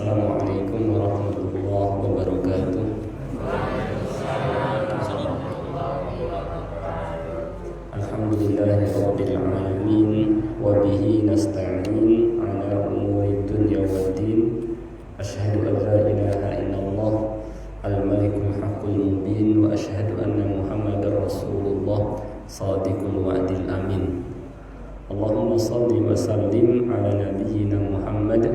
Assalamualaikum warahmatullahi wabarakatuh. Alhamdulillahirabbil alamin wa bihi nasta'in ala umuri dunya waddin. Asyhadu an la ilaha illallah al-malikul haqqul mubin wa asyhadu anna Muhammadar Rasulullah shadiqul wa'dil amin. Allahumma shalli wa sallim ala nabiyyina Muhammad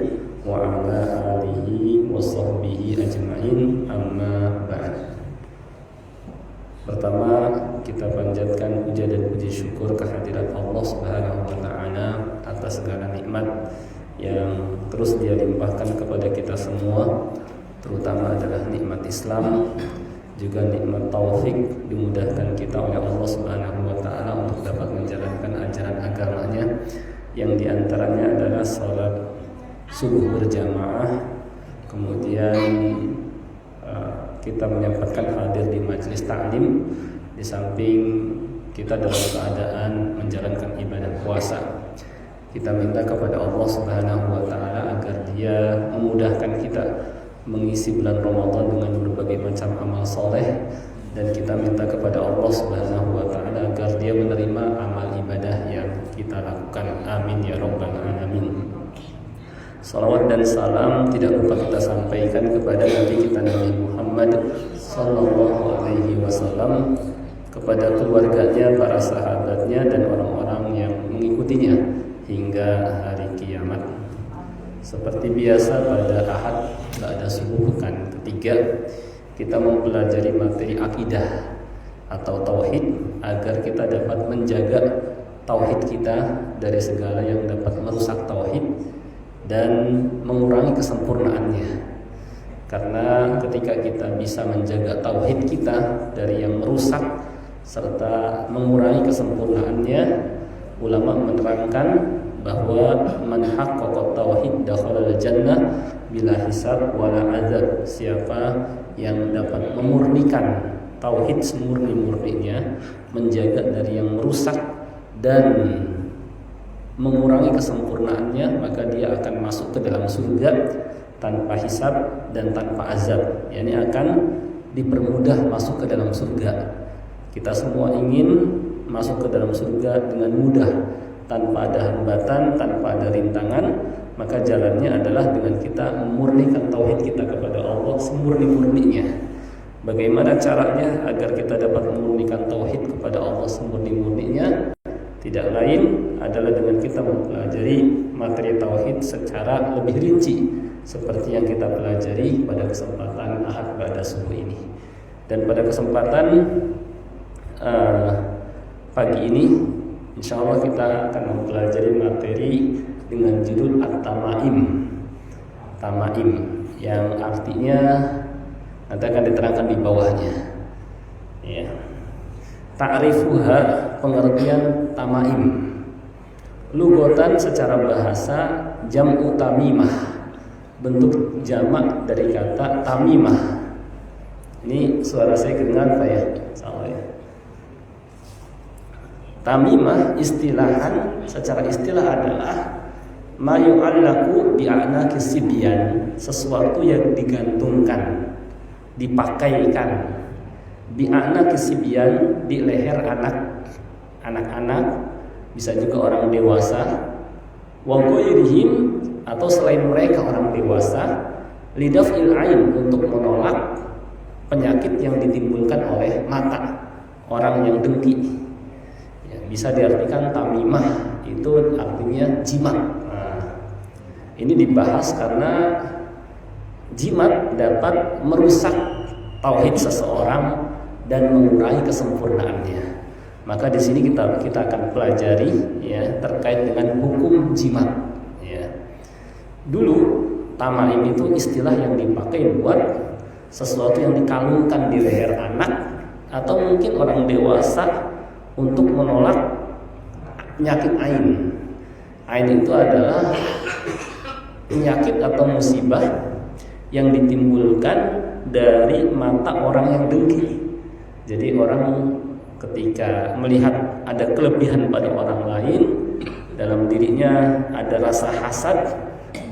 wa ala alihi wa sahbihi ajma'in, amma ba'd. Pertama, kita panjatkan puja dan puji syukur kehadirat Allah Subhanahu wa taala atas segala nikmat yang terus Dia limpahkan kepada kita semua, terutama adalah nikmat Islam, juga nikmat taufik dimudahkan kita oleh Allah Subhanahu wa taala untuk dapat menjalankan ajaran agamanya, yang diantaranya adalah salat subuh berjamaah, kemudian kita menyempatkan hadir di majelis ta'lim, di samping kita dalam keadaan menjalankan ibadah puasa. Kita minta kepada Allah Subhanahu wa taala agar Dia memudahkan kita mengisi bulan Ramadan dengan berbagai macam amal soleh, dan kita minta kepada Allah Subhanahu wa taala agar Dia menerima amal ibadah yang kita lakukan. Amin ya rabbal alamin. Salawat dan salam tidak lupa kita sampaikan kepada Nabi kita Nabi Muhammad sallallahu alaihi wasallam, kepada keluarganya, para sahabatnya, dan orang-orang yang mengikutinya hingga hari kiamat. Seperti biasa, pada Ahad ba'da subuh pekan ketiga, kita mempelajari materi akidah atau tauhid agar kita dapat menjaga tauhid kita dari segala yang dapat merusak tauhid dan mengurangi kesempurnaannya. Karena ketika kita bisa menjaga tauhid kita dari yang merusak serta mengurangi kesempurnaannya, ulama menerangkan bahwa man haqqaqa tauhid dakhala al-jannah bila hisab wala azab. Siapa yang dapat memurnikan tauhid semurni-murninya, menjaga dari yang merusak dan mengurangi kesempurnaannya, maka dia akan masuk ke dalam surga tanpa hisab dan tanpa azab. Yani akan dipermudah masuk ke dalam surga. Kita semua ingin masuk ke dalam surga dengan mudah, tanpa ada hambatan, tanpa ada rintangan. Maka jalannya adalah dengan kita memurnikan tauhid kita kepada Allah semurni-murninya. Bagaimana caranya agar kita dapat memurnikan tauhid kepada Allah semurni-murninya? Tidak lain adalah dengan kita mempelajari materi tauhid secara lebih rinci, seperti yang kita pelajari pada kesempatan Ahad ba'da subuh ini. Dan pada kesempatan pagi ini, insya Allah kita akan mempelajari materi dengan judul At-Tamaim. Tamaim yang artinya nanti akan diterangkan di bawahnya. Ya. Ta'rifuha, pengertian tamaim. Lugotan secara bahasa jam'u tamimah, bentuk jamak dari kata tamimah. Ini suara saya kedengaran Pak ya? Salah ya. Tamimah istilahan, secara istilah adalah ma yu'allaqu bi'anaqi sibyan, sesuatu yang digantungkan, dipakaikan, bi'anaqi sibyan, di leher anak-anak, bisa juga orang dewasa, wa ghairihim, atau selain mereka orang dewasa, lidaf'il ain, untuk menolak penyakit yang ditimbulkan oleh mata orang yang dengki. Ya, bisa diartikan tamimah itu artinya jimat. Nah, ini dibahas karena jimat dapat merusak tauhid seseorang dan mengurangi kesempurnaannya. Maka di sini kita akan pelajari ya terkait dengan hukum jimat. Ya. Dulu tamaim itu istilah yang dipakai buat sesuatu yang dikalungkan di leher anak atau mungkin orang dewasa untuk menolak penyakit ain. Ain itu adalah penyakit atau musibah yang ditimbulkan dari mata orang yang dengki. Jadi orang ketika melihat ada kelebihan pada orang lain, dalam dirinya ada rasa hasad,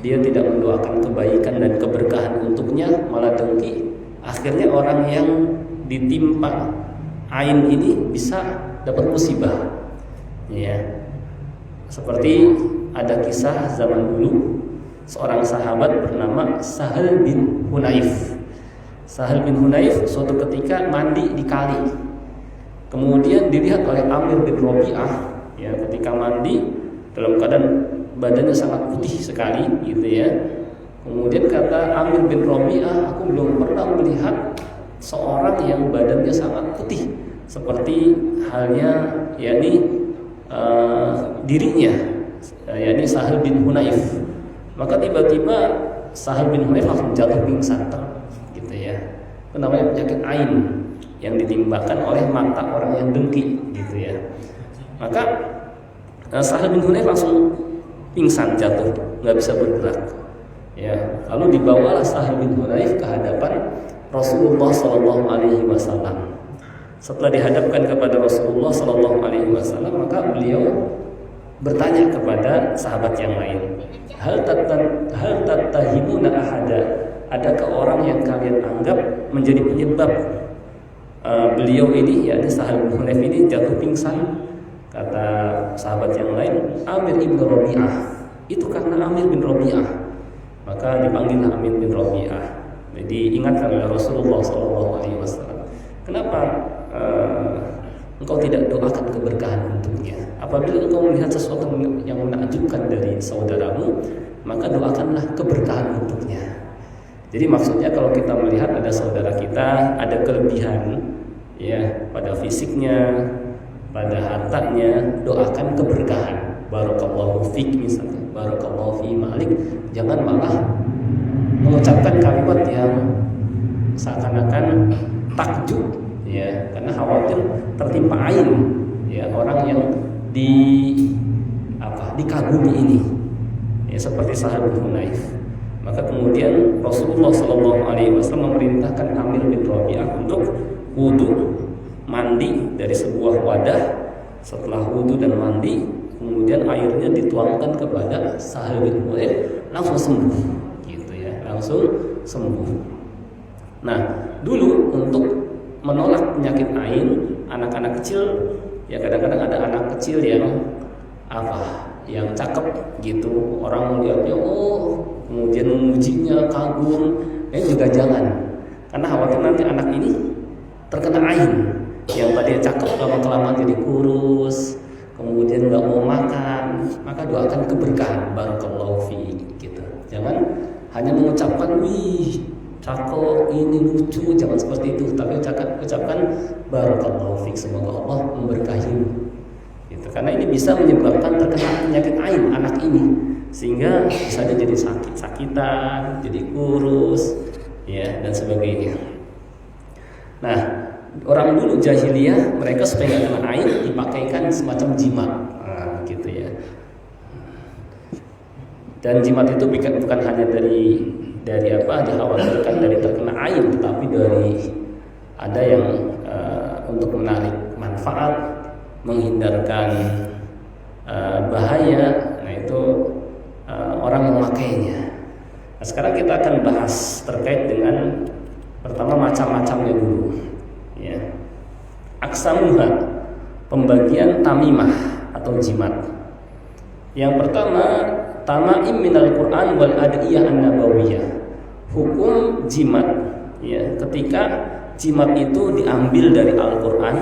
dia tidak mendoakan kebaikan dan keberkahan untuknya, malah dengki. Akhirnya orang yang ditimpa ain ini bisa dapat musibah. Ya. Seperti ada kisah zaman dulu, seorang sahabat bernama Sahal bin Hunayf. Sahal bin Hunayf suatu ketika mandi di kali. Kemudian dilihat oleh Amir bin Rabi'ah, ya, ketika mandi dalam keadaan badannya sangat putih sekali gitu ya. Kemudian kata Amir bin Rabi'ah, aku belum pernah melihat seorang yang badannya sangat putih seperti halnya yakni dirinya, yakni Sahal bin Hunayf. Maka tiba-tiba Sahal bin Hunayf langsung jatuh pingsan gitu ya. Itu namanya penyakit ain yang ditimbakan oleh mata orang yang dengki gitu ya. Maka Sahal bin Hunayf langsung pingsan, jatuh, nggak bisa bergerak. Ya, lalu dibawalah Sahal bin Hunayf ke hadapan Rasulullah Sallallahu Alaihi Wasallam. Setelah dihadapkan kepada Rasulullah Sallallahu Alaihi Wasallam, maka beliau bertanya kepada sahabat yang lain, hal tattahimuna ahada, adakah orang yang kalian anggap menjadi penyebab beliau ini, yakni Sahal bin Hunayf ini jatuh pingsan? Kata sahabat yang lain, Amir bin Rabi'ah. Itu karena Amir bin Rabi'ah. Maka dipanggillah Amir bin Rabi'ah. Jadi ingatkan oleh Rasulullah SAW. Kenapa engkau tidak doakan keberkahan untuknya? Apabila engkau melihat sesuatu yang menakjubkan dari saudaramu, maka doakanlah keberkahan untuknya. Jadi maksudnya kalau kita melihat ada saudara kita ada kelebihan, ya, pada fisiknya, pada hartanya, doakan keberkahan. Barakallahu fik misalnya, barakallahu fi malik. Jangan malah mengucapkan kalimat yang seakan-akan takjub, ya, karena khawatir tertimpa ain, ya, orang yang dikagumi ini, ya, seperti Sahal bin Hunayf. Maka kemudian Rasulullah SAW memerintahkan Amir bin Rabi'ah untuk wudu, mandi dari sebuah wadah. Setelah wudu dan mandi, kemudian airnya dituangkan kepada Sahal bin Hunayf, langsung sembuh, gitu ya, langsung sembuh. Nah, dulu untuk menolak penyakit ain, anak-anak kecil, ya, kadang-kadang ada anak kecil yang cakep gitu, orang melihatnya, kemudian memujinya, kagum. Juga jangan, karena khawatir nanti anak ini terkena ain. Yang tadinya cakep lama-kelamaan jadi kurus, kemudian nggak mau makan. Maka doakan keberkahan, barakallahu fi, gitu. Jangan hanya mengucapkan, wih, cakep, ini lucu, jangan seperti itu. Tapi ucapkan barakallahu fi, semoga Allah memberkahimu, gitu. Karena ini bisa menyebabkan terkena penyakit ain anak ini, sehingga bisa jadi sakit-sakitan, jadi kurus, ya, dan sebagainya. Nah, orang dulu jahiliyah, mereka supaya nggak kena ain dipakaikan semacam jimat, gitu ya. Dan jimat itu bukan hanya dari dikhawatirkan dari terkena ain, tetapi dari ada yang untuk menarik manfaat, menghindarkan bahaya. Nah, itu orang memakainya. Nah, sekarang kita akan bahas terkait dengan pertama macam-macamnya dulu, ya. Aksamuha, pembagian tamimah atau jimat. Yang pertama, tamaim minal Quran wal adiyah an-nabawiyah. Hukum jimat, ya, ketika jimat itu diambil dari Al-Quran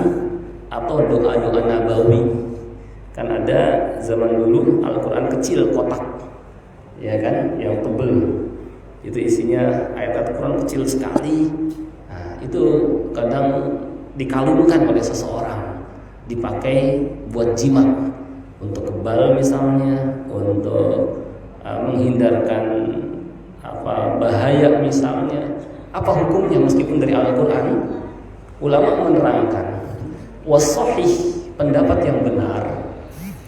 atau doa-doa nabawi. Kan ada zaman dulu Al-Quran kecil, kotak, ya kan, yang tebel. Itu isinya ayat Al-Quran kecil sekali. Nah, itu kadang dikalungkan oleh seseorang, dipakai buat jimat, untuk kebal misalnya, untuk menghindarkan bahaya misalnya. Apa hukumnya meskipun dari Al-Quran? Ulama menerangkan, was-shahih, pendapat yang benar,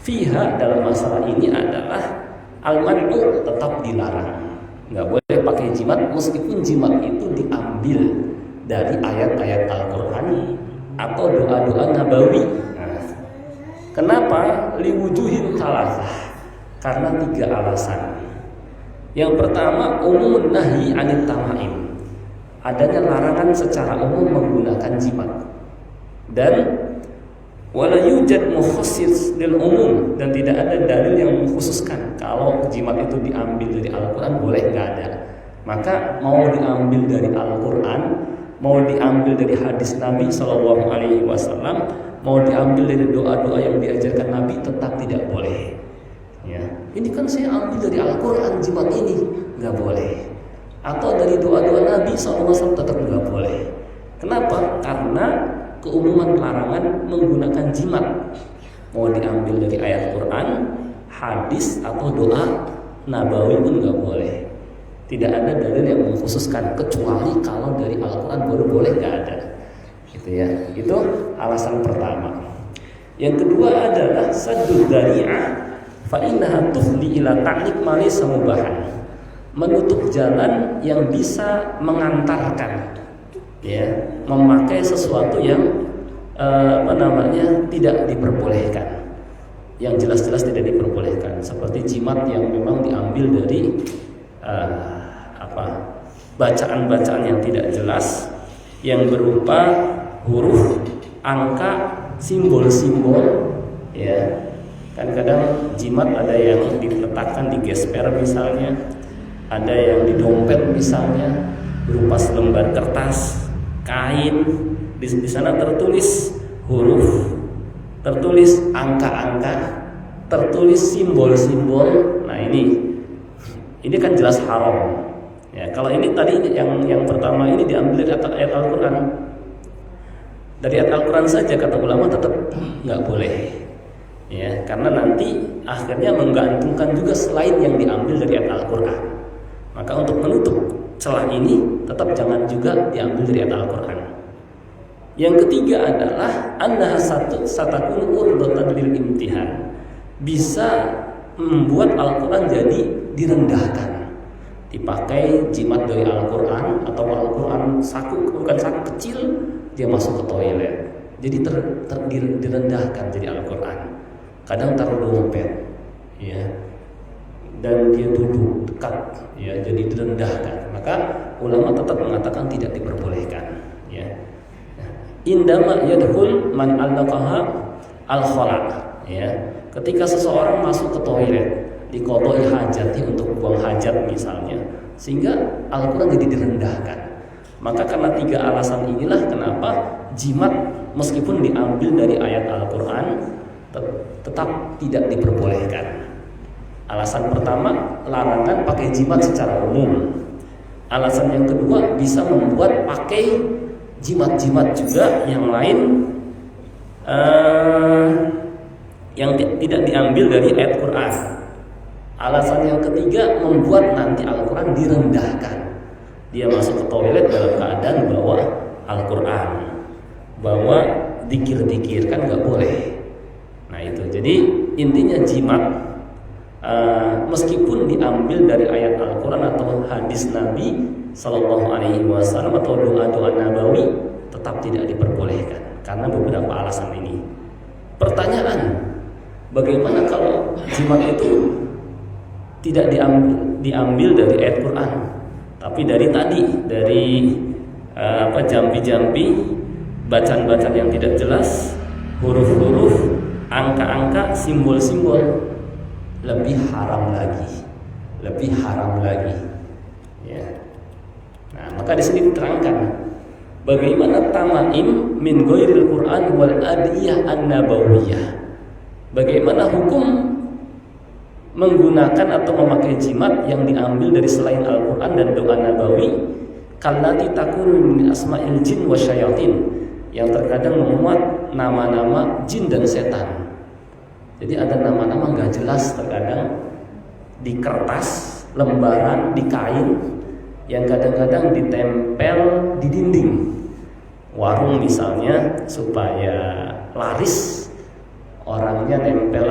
fiha, dalam masalah ini adalah al-man'u, tetap dilarang. Nggak boleh pakai jimat meskipun jimat itu diambil dari ayat-ayat Al-Quran atau doa-doa nabawi. Nah, kenapa? Liwujuhin thalathah, karena 3 alasan. Yang pertama, umum nahi anit tamaim. Adanya larangan secara umum menggunakan jimat. Dan wala yujad mukhassis lil umum, dan tidak ada dalil yang mengkhususkan kalau jimat itu diambil dari Al-Qur'an boleh, enggak ada. Maka mau diambil dari Al-Qur'an, mau diambil dari hadis Nabi sallallahu alaihi wasallam, mau diambil dari doa-doa yang diajarkan Nabi, tetap tidak boleh. Ya, ini kan saya ambil dari Al-Qur'an jimat ini, enggak boleh. Atau dari doa-doa Nabi sallallahu alaihi wasallam, tetap enggak boleh. Kenapa? Karena keumuman larangan menggunakan jimat, mau diambil dari ayat Quran, hadis atau doa nabawi pun nggak boleh. Tidak ada dalil yang mengkhususkan, kecuali kalau dari Al-Quran baru boleh, nggak ada. Gitu ya. Itu alasan pertama. Yang kedua adalah saddud dzari'ah fa innaha tufli ila ta'liq ma laysa mubahan. Menutup jalan yang bisa mengantarkan, ya, memakai sesuatu yang tidak diperbolehkan, yang jelas-jelas tidak diperbolehkan, seperti jimat yang memang diambil dari bacaan-bacaan yang tidak jelas, yang berupa huruf, angka, simbol-simbol, ya. Kan kadang jimat ada yang diletakkan di gesper misalnya, ada yang di dompet misalnya, berupa selembar kertas, kain, di sana tertulis huruf, tertulis angka-angka, tertulis simbol-simbol. Nah ini kan jelas haram. Ya, kalau ini tadi yang pertama ini diambil dari ayat Al-Qur'an. Dari ayat Al-Qur'an saja kata ulama tetap nggak boleh. Ya, karena nanti akhirnya menggantungkan juga selain yang diambil dari ayat Al-Qur'an. Maka untuk menutup celah ini tetap jangan juga diambil dari ayat Al-Qur'an. Yang ketiga adalah annaha satakun urdatan lil imtihan. Bisa membuat Al-Qur'an jadi direndahkan. Dipakai jimat dari Al-Qur'an, atau Al-Qur'an bukan saku kecil, dia masuk ke toilet. Jadi direndahkan jadi Al-Qur'an. Kadang taruh dompet, ya. Dan dia duduk dekat, ya, jadi direndahkan. Maka ulama tetap mengatakan tidak diperbolehkan, ya. Indama yadkhul man allaqaha al-khala', ya. Ketika seseorang masuk ke toilet, diqodoi hajatnya untuk buang hajat misalnya, sehingga Al-Qur'an jadi direndahkan. Maka karena tiga alasan inilah kenapa jimat meskipun diambil dari ayat Al-Qur'an tetap tidak diperbolehkan. Alasan pertama, larangan pakai jimat secara umum. Alasan yang kedua, bisa membuat pakai jimat-jimat juga yang lain yang tidak diambil dari ayat Quran. Alasan yang ketiga, membuat nanti Al-Quran direndahkan. Dia masuk ke toilet dalam keadaan bawa Al-Quran, bawa dikir-dikir, kan nggak boleh. Nah itu, jadi intinya jimat meskipun diambil dari ayat Al-Quran atau hadis Nabi Sallallahu Alaihi Wasallam atau doa-doa nabawi, tetap tidak diperbolehkan karena beberapa alasan ini. Pertanyaan, bagaimana kalau jimat itu tidak diambil dari ayat Quran, tapi dari jampi-jampi, bacaan-bacaan yang tidak jelas, huruf-huruf, angka-angka, simbol-simbol, lebih haram lagi, ya. Nah, maka di sini diterangkan bagaimana tamaim min ghairil Quran wal adiyah an-nabawiyah. Bagaimana hukum menggunakan atau memakai jimat yang diambil dari selain Al-Quran dan doa nabawi, kallati takunu min asma'il jin wasyayatin, yang terkadang memuat nama-nama jin dan setan. Jadi ada nama-nama nggak jelas terkadang di kertas, lembaran, di kain, yang kadang-kadang ditempel di dinding warung misalnya supaya laris. Orangnya nempel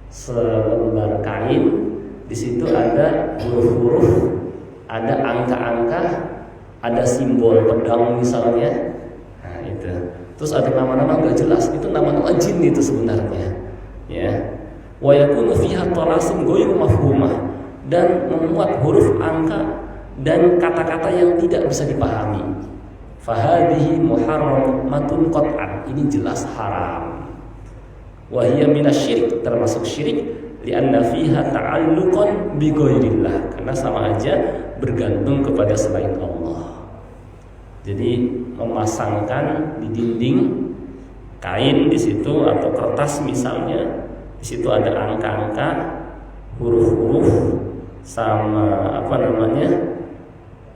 selembar kain, di situ ada huruf-huruf, ada angka-angka, ada simbol pedang misalnya. Nah itu. Terus ada nama-nama nggak jelas, itu nama-nama jin itu sebenarnya, ya. Wa yakunu fiha talasim ghairu mafhumah, dan memuat huruf, angka, dan kata-kata yang tidak bisa dipahami. Fahadhihi muharramatun qat'an, ini jelas haram. Wa hiya minasyirik, termasuk syirik, lianna fiha ta'alluqan bi ghairillah, karena sama aja bergantung kepada selain Allah. Jadi memasangkan di dinding kain di situ atau kertas misalnya, di situ ada angka-angka, huruf-huruf, sama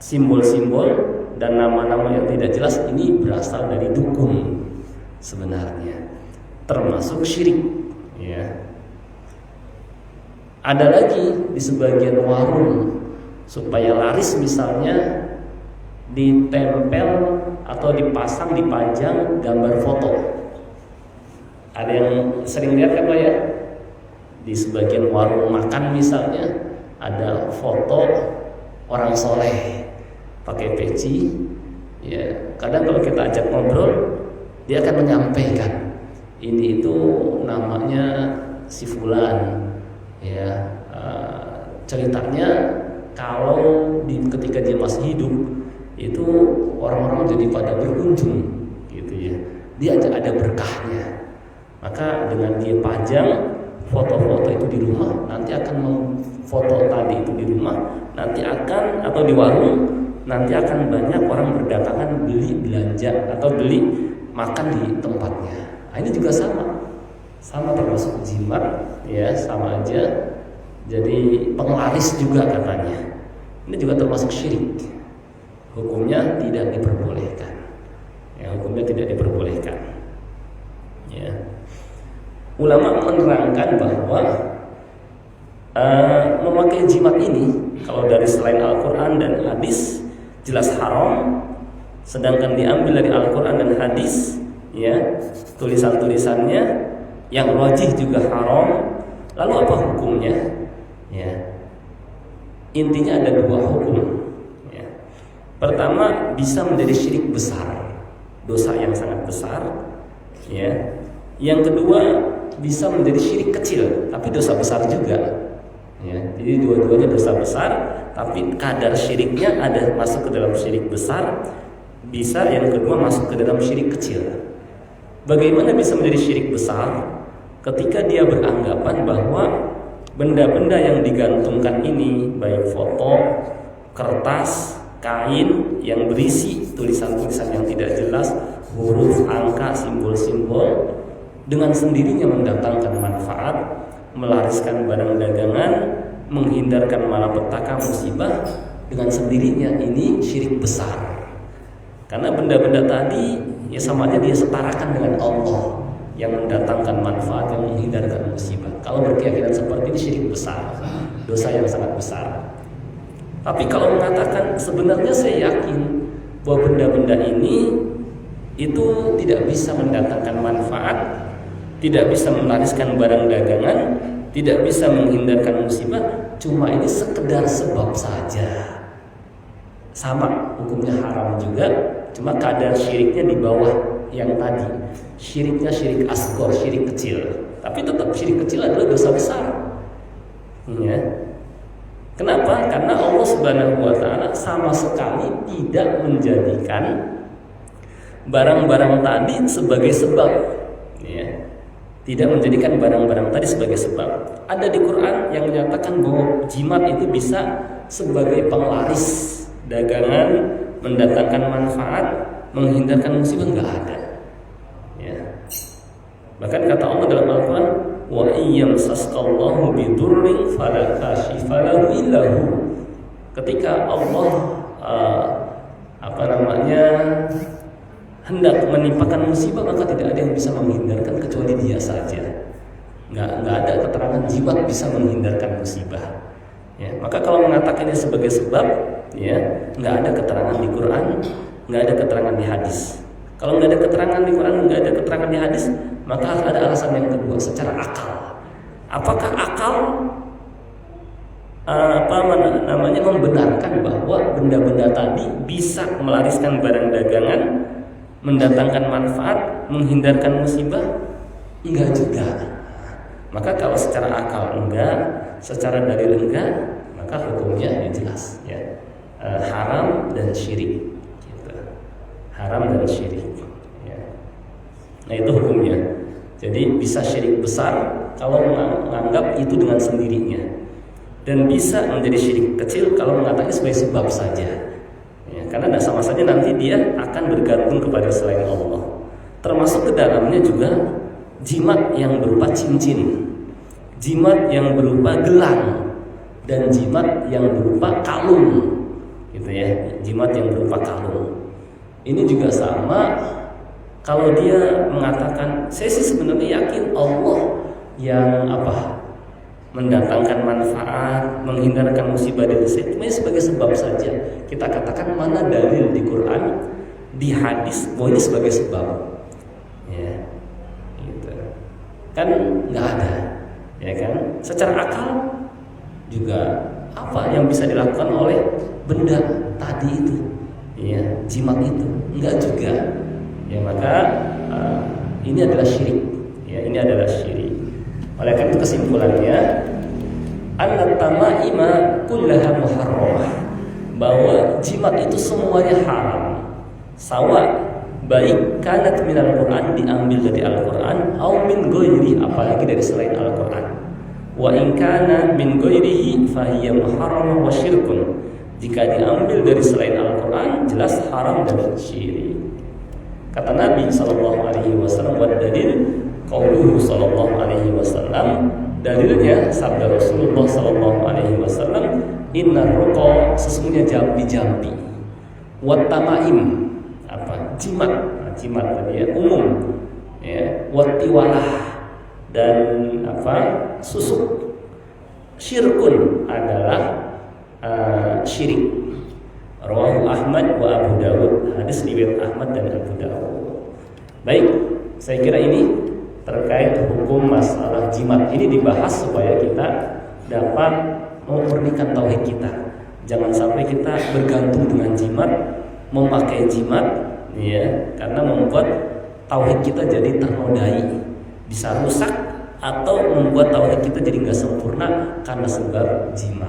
simbol-simbol dan nama-nama yang tidak jelas, ini berasal dari dukun sebenarnya, termasuk syirik, ya. Ada lagi di sebagian warung, supaya laris misalnya ditempel atau dipasang, dipajang gambar foto. Ada yang sering lihat kan Pak ya? Di sebagian warung makan misalnya ada foto orang soleh pakai peci, ya. Kadang kalau kita ajak ngobrol, dia akan menyampaikan ini itu namanya si fulan, ya. Ceritanya kalau ketika dia masih hidup itu orang-orang jadi pada berkunjung, gitu ya. Dia ada berkahnya. Maka dengan dia pajang foto-foto itu di rumah, nanti akan foto tadi itu di rumah, nanti akan, atau di warung, nanti akan banyak orang berdatangan beli belanja atau beli makan di tempatnya. Nah, ini juga sama termasuk jimat, ya, sama aja. Jadi penglaris juga katanya. Ini juga termasuk syirik. Hukumnya tidak diperbolehkan. Ya, hukumnya tidak diperbolehkan. Ya. Ulama menerangkan bahwa memakai jimat ini, kalau dari selain Al-Quran dan hadis, jelas haram. Sedangkan diambil dari Al-Quran dan hadis, ya, tulisan-tulisannya yang rajih juga haram. Lalu apa hukumnya? Ya, intinya ada dua hukum. Ya. Pertama, bisa menjadi syirik besar, dosa yang sangat besar. Ya. Yang kedua, bisa menjadi syirik kecil, tapi dosa besar juga. Ya. Jadi dua-duanya dosa besar, tapi kadar syiriknya ada masuk ke dalam syirik besar, bisa yang kedua masuk ke dalam syirik kecil. Bagaimana bisa menjadi syirik besar? Ketika dia beranggapan bahwa benda-benda yang digantungkan ini, baik foto, kertas, kain yang berisi tulisan-tulisan yang tidak jelas, huruf, angka, simbol-simbol, dengan sendirinya mendatangkan manfaat, melariskan barang dagangan, menghindarkan malapetaka, musibah, dengan sendirinya ini syirik besar. Karena benda-benda tadi ya sama aja dia setarakan dengan Allah yang mendatangkan manfaat, yang menghindarkan musibah. Kalau berkeyakinan seperti ini syirik besar, dosa yang sangat besar. Tapi kalau mengatakan sebenarnya saya yakin bahwa benda-benda ini itu tidak bisa mendatangkan manfaat, tidak bisa melariskan barang dagangan, tidak bisa menghindarkan musibah, cuma ini sekedar sebab saja, sama hukumnya haram juga, cuma kadar syiriknya di bawah yang tadi. Syiriknya syirik asghar, syirik kecil. Tapi tetap syirik kecil adalah dosa besar. Ya. Kenapa? Karena Allah Subhanahu wa taala sama sekali tidak menjadikan barang-barang tadi sebagai sebab. Ya. Tidak menjadikan barang-barang tadi sebagai sebab. Ada di Quran yang menyatakan bahwa jimat itu bisa sebagai penglaris dagangan, mendatangkan manfaat, menghindarkan musibah, enggak ada. Ya. Bahkan kata Allah dalam Al-Quran, wa iyyamsaskallahu bidurrin fala kashifa lahu illa hu. Ketika Allah hendak menimpakan musibah, maka tidak ada yang bisa menghindarkan kecuali Dia saja. Enggak ada keterangan jimat bisa menghindarkan musibah. Ya, maka kalau mengatakannya sebagai sebab, ya, enggak ada keterangan di Quran, enggak ada keterangan di hadis. Kalau nggak ada keterangan di Quran, nggak ada keterangan di hadis, maka harus ada alasan yang kedua, secara akal. Apakah akal membenarkan bahwa benda-benda tadi bisa melariskan barang dagangan, mendatangkan manfaat, menghindarkan musibah? Enggak juga. Maka kalau secara akal enggak, secara dalil enggak, maka maka hukumnya jelas ya, haram dan syirik gitu. Haram dan syirik ya. Nah itu hukumnya. Jadi bisa syirik besar kalau menganggap itu dengan sendirinya, dan bisa menjadi syirik kecil kalau mengatakan sebagai sebab saja ya, karena sama saja nanti dia akan bergantung kepada selain Allah. Termasuk ke dalamnya juga jimat yang berupa cincin, jimat yang berupa gelang, dan jimat yang berupa kalung gitu ya, jimat yang berupa kalung. Ini juga sama. Kalau dia mengatakan, saya sih sebenarnya yakin Allah yang mendatangkan manfaat, menghindarkan musibah dari saya, cuma sebagai sebab saja. Kita katakan mana dalil di Quran, di hadis bahwa ini sebagai sebab, ya, gitu. Kan nggak ada, ya kan? Secara akal juga apa yang bisa dilakukan oleh benda tadi itu, ya, jimat itu, enggak juga. Ya maka ini adalah syirik. Ya, ini adalah syirik. Oleh karena itu kesimpulannya, an-tamaima kullaha muharramah, bahwa jimat itu semuanya haram. Sawa baik kanat minal Quran, diambil dari Al-Quran, au min ghairi, apalagi dari selain Al-Quran. Wa in kana min ghairihi fa hiya muharramah wa syirkun. Jika diambil dari selain Al-Quran, jelas haram dan syirik. Kata Nabi SAW, wa dalil qauluhu sallallahu alaihi wasallam, dalilnya sabda Rasulullah sallallahu alaihi wasallam, innar ruqa, sesungguhnya jampi-jampi, wat tamaim, jimat, jimat tadi ya, umum ya, wat tiwalah, dan susuk, syirkun adalah syirik. Rawahu Ahmad wa Abu Dawud, hadis riwayat Ahmad dan Abu Dawud. Baik, saya kira ini terkait hukum masalah jimat. Ini dibahas supaya kita dapat memurnikan tauhid kita. Jangan sampai kita bergantung dengan jimat, memakai jimat, ya, karena membuat tauhid kita jadi ternodai, bisa rusak, atau membuat tauhid kita jadi nggak sempurna karena sebab jimat.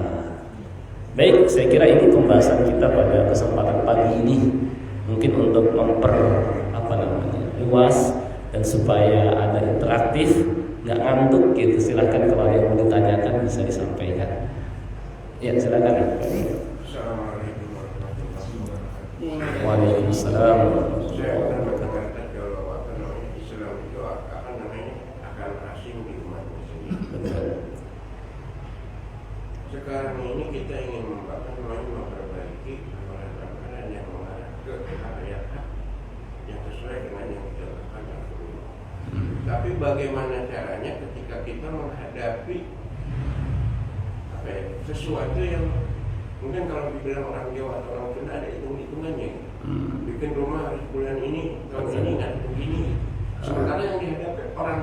Baik, saya kira ini pembahasan kita pada kesempatan pagi ini, mungkin untuk luas dan supaya ada interaktif, nggak ngantuk gitu. Silahkan kalau yang mau ditanyakan bisa disampaikan. Ya, silakan. Assalamualaikum warahmatullahi wabarakatuh. Waalaikumsalam. Saya mendengar kalau Islam itu akan asing di umat muslim. Sekarang ini kita ingin memperbaiki amalan-amalan yang mengarah ke hal yang sesuai dengan yang kita lakukan dulu. Tapi bagaimana caranya ketika kita menghadapi sesuatu yang mungkin kalau dibilang orang Jawa atau orang Sunda ada hitung-hitungannya. Bikin rumah harus bulan ini, tahun ini nggak begini. Sementara yang dihadapi orang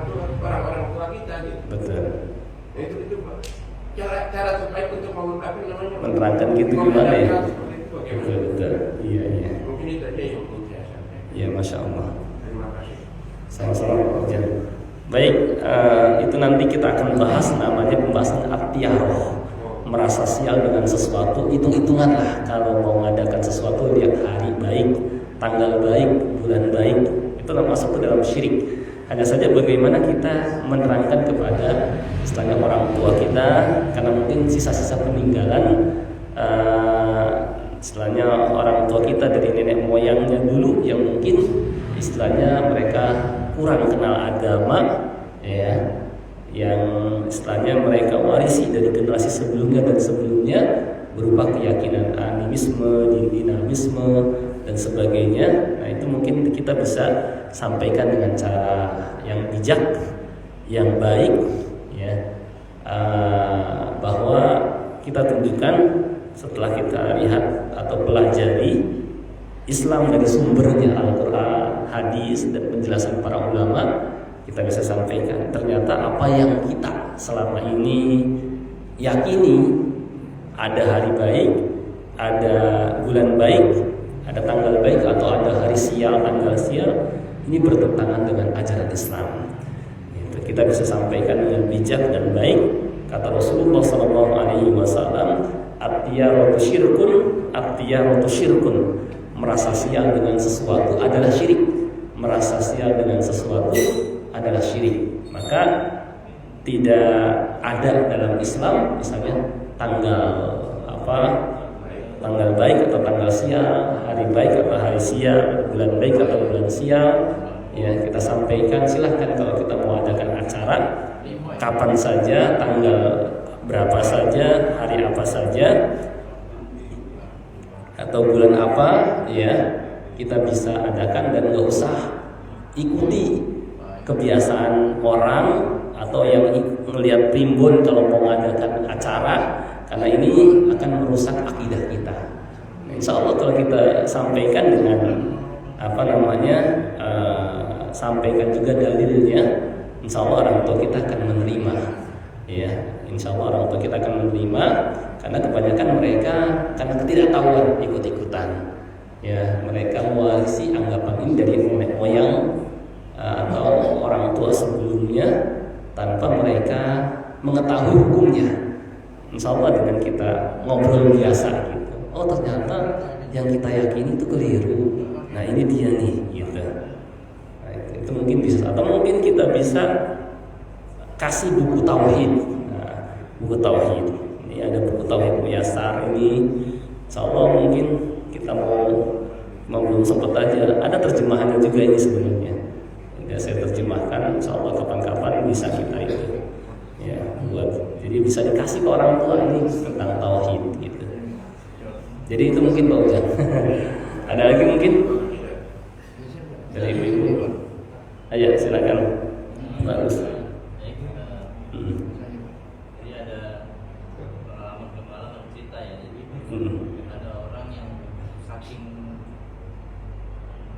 tua kita gitu. Betul. Nah, itu cara terbaik untuk menerangkan gitu gimana ya? Betul. Iya. Mungkin itu aja yang ingin saya sampaikan. Iya, masya Allah. Terima kasih. Sama-sama. Ya. Baik, itu nanti kita akan bahas, namanya pembahasan at-tiyaroh, merasa sial dengan sesuatu. Hitung-hitungan lah kalau mau mengadakan sesuatu, lihat hari baik, tanggal baik, bulan baik, itu masuk ke dalam syirik. Hanya saja bagaimana kita menerangkan kepada istilahnya orang tua kita, karena mungkin sisa-sisa peninggalan istilahnya orang tua kita dari nenek moyangnya dulu yang mungkin istilahnya mereka kurang kenal agama, ya, yang istilahnya mereka warisi dari generasi sebelumnya dan sebelumnya berupa keyakinan animisme, dinamisme dan sebagainya. Nah, itu mungkin kita bisa sampaikan dengan cara yang bijak, yang baik, ya, bahwa kita tunjukkan setelah kita lihat atau pelajari Islam dari sumbernya Al-Quran, hadis dan penjelasan para ulama, kita bisa sampaikan ternyata apa yang kita selama ini yakini, ada hari baik, ada bulan baik, ada tanggal baik, atau ada hari sial, tanggal sial, ini bertentangan dengan ajaran Islam. Itu kita bisa sampaikan dengan bijak dan baik. Kata Rasulullah SAW, At-tiyaratu syirkun. Merasa sial dengan sesuatu adalah syirik. Merasa sial dengan sesuatu adalah syirik. Maka tidak ada dalam Islam misalnya tanggal baik atau tanggal sial, hari baik atau hari sial, bulan baik atau bulan sial. Ya, kita sampaikan, silahkan kalau kita mau adakan acara kapan saja, tanggal berapa saja, hari apa saja, atau bulan apa, ya kita bisa adakan dan nggak usah ikuti kebiasaan orang atau yang melihat primbon kalau mau mengadakan acara, karena ini akan merusak akidah kita. Insya Allah kalau kita sampaikan dengan sampaikan juga dalilnya, insya Allah orang tua kita akan menerima. Ya, insya Allah orang tua kita akan menerima, karena kebanyakan mereka karena ketidaktahuan ikut-ikutan. Ya, mereka mewarisi anggapan ini dari nenek moyang atau orang tua sebelumnya tanpa mereka mengetahui hukumnya. Insya Allah dengan kita ngobrol biasa gitu, oh ternyata yang kita yakini itu keliru. Nah ini dia nih gitu. Nah, itu mungkin bisa, atau mungkin kita bisa kasih buku tauhid. Nah, buku tauhid ini ada buku tauhid Muyassar ini. Insya Allah mungkin kita mau belum sempat aja, ada terjemahannya juga ini sebenarnya. Ya, saya terjemahkan, insya Allah kapan-kapan bisa kita itu ya buat, jadi bisa dikasih ke orang tua ini tentang tauhid gitu. Jadi itu mungkin Pak Ujang. Ada lagi mungkin dari ibu-ibu? Ayo silakan. Bagus. Jadi ada pengalaman cerita ya. Jadi ada orang yang saking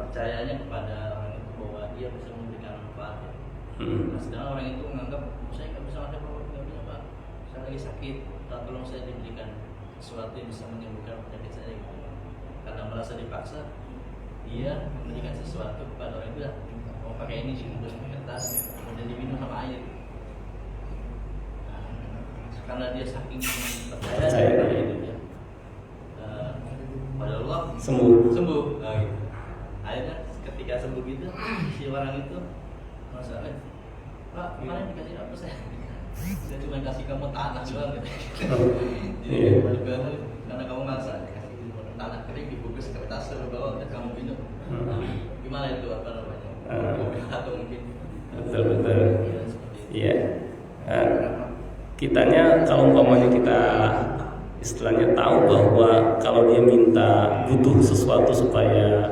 percayanya kepada orang itu bahwa dia bisa memberikan manfaat. Nah, sedangkan orang itu menganggap saya nggak bisa ada apa-apa, nggak bisa Pak. Saya lagi sakit, tolong saya diberikan sesuatu yang bisa menyembuhkan penyakit saya gitu. Karena merasa dipaksa, dia memberikan sesuatu kepada orang itu, mau pakai ini dibungkus kertas, kemudian diminum sama air. Nah, karena dia saking percaya kepada itu ya, pada Allah sembuh. Nah, gitu. Akhirnya ketika sembuh gitu, si orang itu masalah, Pak, kemarin dikasih apa saya? Saya cuma kasih kamu tanah doang gitu. Jadi karena kamu maksa dikasih tanah kering dibungkus kertas terus bawa dan kamu minum. Gimana itu apa namanya? Atau mungkin betul. Iya. Kitanya kalau umpamanya kita istilahnya tahu bahwa kalau dia minta butuh sesuatu supaya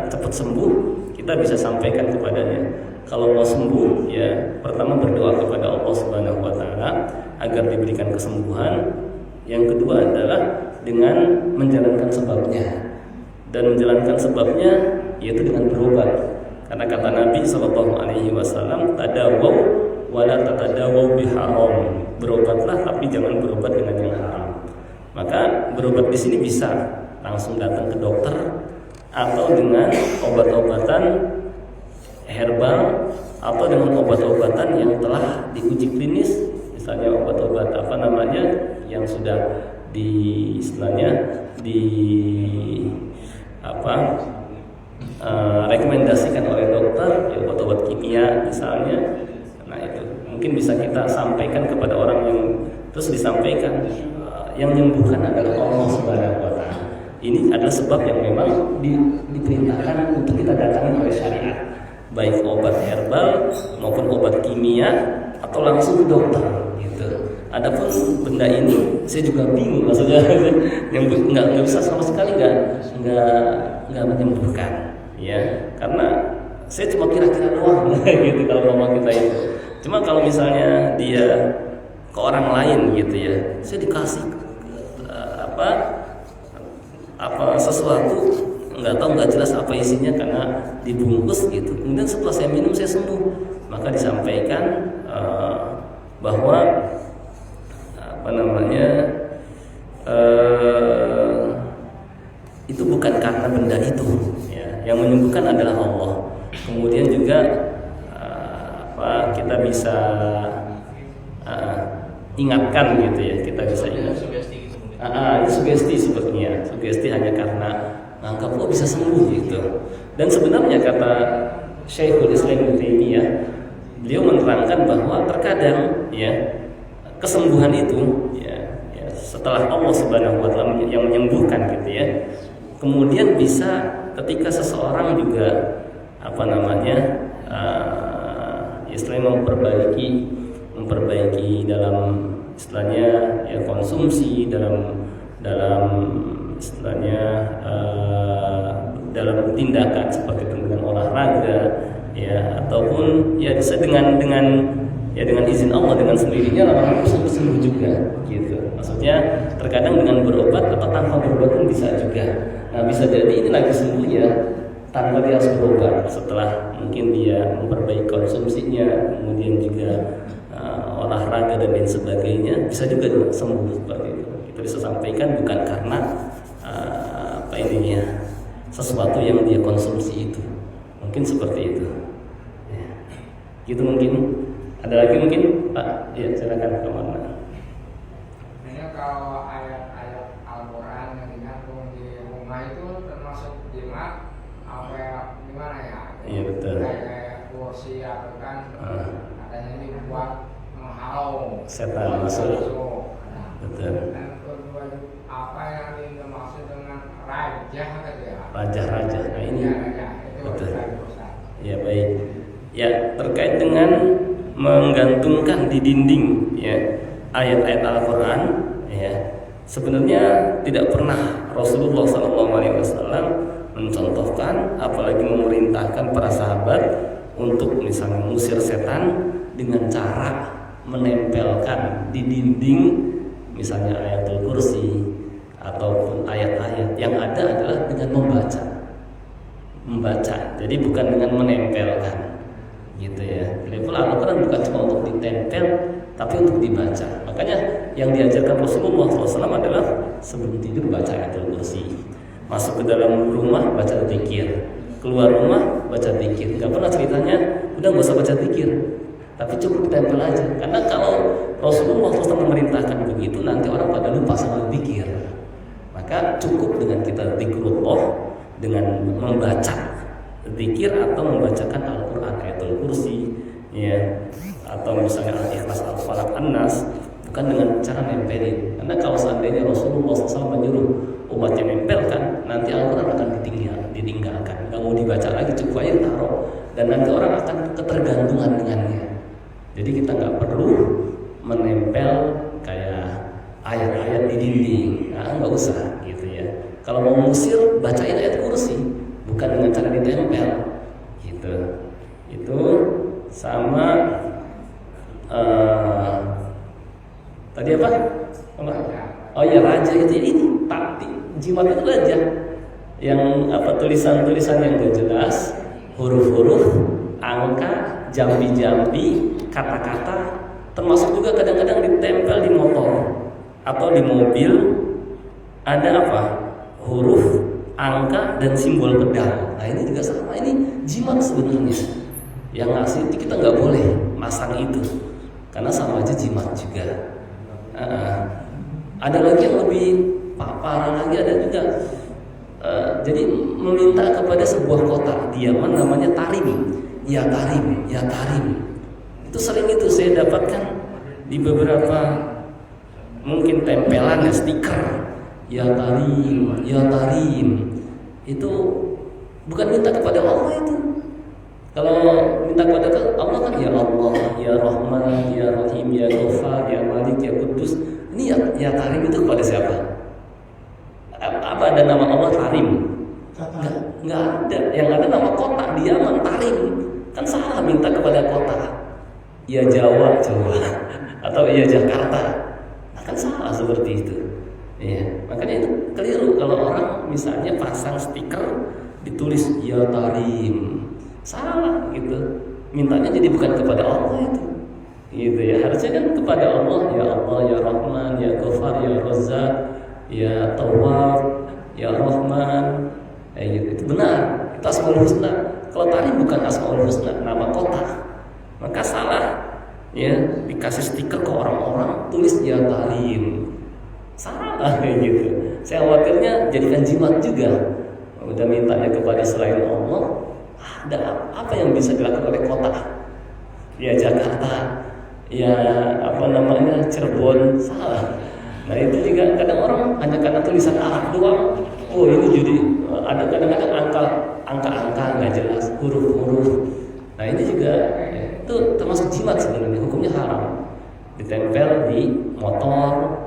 cepat sembuh, kita bisa sampaikan kepadanya. Kalau mau sembuh, ya pertama berdoa kepada Allah Subhanahu wa taala agar diberikan kesembuhan. Yang kedua adalah dengan menjalankan sebabnya. Dan menjalankan sebabnya yaitu dengan berobat. Karena kata Nabi sallallahu alaihi wasallam, tadawaw wala tatadawaw biharam. Berobatlah tapi jangan berobat dengan yang haram. Maka berobat di sini bisa langsung datang ke dokter atau dengan obat-obatan herbal atau dengan obat-obatan yang telah diuji klinis, misalnya obat-obat yang sudah rekomendasikan oleh dokter, ya obat-obat kimia misalnya. Nah itu mungkin bisa kita sampaikan kepada orang yang terus disampaikan yang menyembuhkan adalah Allah Subhanahu wa taala. Ini adalah sebab yang memang diperintahkan untuk kita datangi oleh syariat. Baik obat herbal maupun obat kimia atau langsung ke dokter gitu. Adapun benda ini saya juga bingung, maksudnya yang nggak bisa sama sekali nggak menyembuhkan ya, karena saya cuma kira-kira doang gitu kalau ngomong kita itu. Cuma kalau misalnya dia ke orang lain gitu ya, saya dikasih sesuatu nggak jelas apa isinya karena dibungkus gitu. Kemudian setelah saya minum saya sembuh, maka disampaikan bahwa itu bukan karena benda itu ya. Yang menyembuhkan adalah Allah. Kemudian juga kita bisa ingatkan gitu ya, kita bisa ingat Itu sugesti sepertinya. Sugesti hanya karena anggap bisa sembuh gitu. Dan sebenarnya kata Syekhul Islam Ibnu Taimiyah, beliau menerangkan bahwa terkadang ya kesembuhan itu ya setelah Allah Subhanahu wa taala yang menyembuhkan gitu ya. Kemudian bisa ketika seseorang juga istilahnya memperbaiki dalam istilahnya ya konsumsi dalam istilahnya dalam tindakan seperti dengan olahraga ya ataupun ya bisa dengan izin Allah dengan sendirinya orang bisa sembuh juga gitu. Maksudnya terkadang dengan berobat atau tanpa berobat pun bisa juga. Nah bisa jadi ini lagi sembuh ya tanpa dia harus berobat, setelah mungkin dia memperbaiki konsumsinya, kemudian juga olahraga dan lain sebagainya, bisa juga sembuh seperti itu. Kita bisa sampaikan bukan karena sesuatu yang dia konsumsi itu, mungkin seperti itu. Ya. Gitu mungkin. Ada lagi mungkin Pak? Ya silakan kemana? Sebenarnya kalau ayat-ayat Al-Quran yang digantung di rumah itu termasuk jimat apa gimana ya? Iya betul. Kayak kursi atau kan katanya ini buat menghalau setan masuk. Betul. Dan kedua apa yang dimaksud dengan rajah gitu ya? Raja. Nah ini. Raja. Itu betul. Ya baik. Ya terkait dengan menggantungkan di dinding ya ayat-ayat Al-Quran ya sebenarnya tidak pernah Rasulullah SAW mencontohkan apalagi memerintahkan para sahabat untuk misalnya mengusir setan dengan cara menempelkan di dinding misalnya ayatul kursi ataupun ayat-ayat. Yang ada adalah dengan membaca jadi bukan dengan menempelkan gitu ya. Jadi Al-Quran bukan cuma untuk ditempel tapi untuk dibaca. Makanya yang diajarkan Rasulullah SAW adalah sebelum tidur baca ayatul kursi, masuk ke dalam rumah baca zikir, keluar rumah baca zikir. Gak pernah ceritanya udah gak usah baca zikir tapi cukup ditempel aja. Karena kalau Rasulullah SAW memerintahkan begitu nanti orang pada lupa sama zikir. Maka cukup dengan kita zikrullah dengan membaca zikir atau membacakan Al-Quran ayatul kursi ya atau misalnya Al-Ikhlas, Al-Falaq, An-Nas, bukan dengan cara nempelin. Karena kalau seandainya Rasulullah SAW menyuruh umatnya nempelkan, nanti Al-Quran akan ditinggalkan, nggak mau dibaca lagi, cukup aja taruh, dan nanti orang akan ketergantungan dengannya. Jadi kita nggak perlu menempel kayak ayat-ayat di dinding, nggak usah gitu ya. Kalau mau mengusir bacain ayat kursi, bukan dengan cara ditempel gitu. Itu sama tadi apa? Oh ya raja itu ini taktik jimat itu raja yang tulisan-tulisan yang gak jelas, huruf-huruf, angka, jambi-jambi, kata-kata, termasuk juga kadang-kadang ditempel di motor atau di mobil ada huruf, angka dan simbol pedal. Nah ini juga sama, ini jimat sebenarnya. Yang ngasih itu kita nggak boleh masang itu, karena sama aja jimat juga. Ada lagi yang lebih parah lagi, ada juga. Jadi meminta kepada sebuah kota di Yaman namanya Tarim. Ya Tarim. Itu sering itu saya dapatkan di beberapa mungkin tempelan ya stiker. Ya Tarim. Itu bukan minta kepada Allah itu. Kalau minta kepada Allah kan ya Allah, ya Rahman, ya Rahim, ya Ghafar, ya Malik, ya Kudus. Ini ya Tarim itu kepada siapa? Apa ada nama Allah Tarim? Enggak ada. Yang ada nama kota di Yaman Tarim. Kan salah minta kepada kota. Ya Jawa atau ya Jakarta. Nah, kan salah seperti itu. Ya, makanya itu keliru kalau orang misalnya pasang stiker ditulis ya Tarim. Salah gitu. Mintanya jadi bukan kepada Allah itu. Gitu ya. Harusnya kan kepada Allah, ya Rahman, ya Ghafar, ya Razzaq, ya Tawwab, ya Rahman. Gitu. Itu benar. Itu Asmaul Husna. Kalau Tarim bukan Asmaul Husna, nama kota. Maka salah. Ya, dikasih stiker ke orang-orang tulis ya Tarim. Salah kayak gitu. Saya khawatirnya jadikan jimat juga. Udah mintanya kepada selain Allah, ada apa yang bisa dilakukan oleh kota? Ya Jakarta, ya Cirebon, salah. Nah itu juga kadang orang hanya karena tulisan Arab doang. Oh ini jadi ada kadang-kadang angka nggak jelas, huruf-huruf. Nah ini juga itu termasuk jimat sebenarnya, hukumnya haram. Ditempel di motor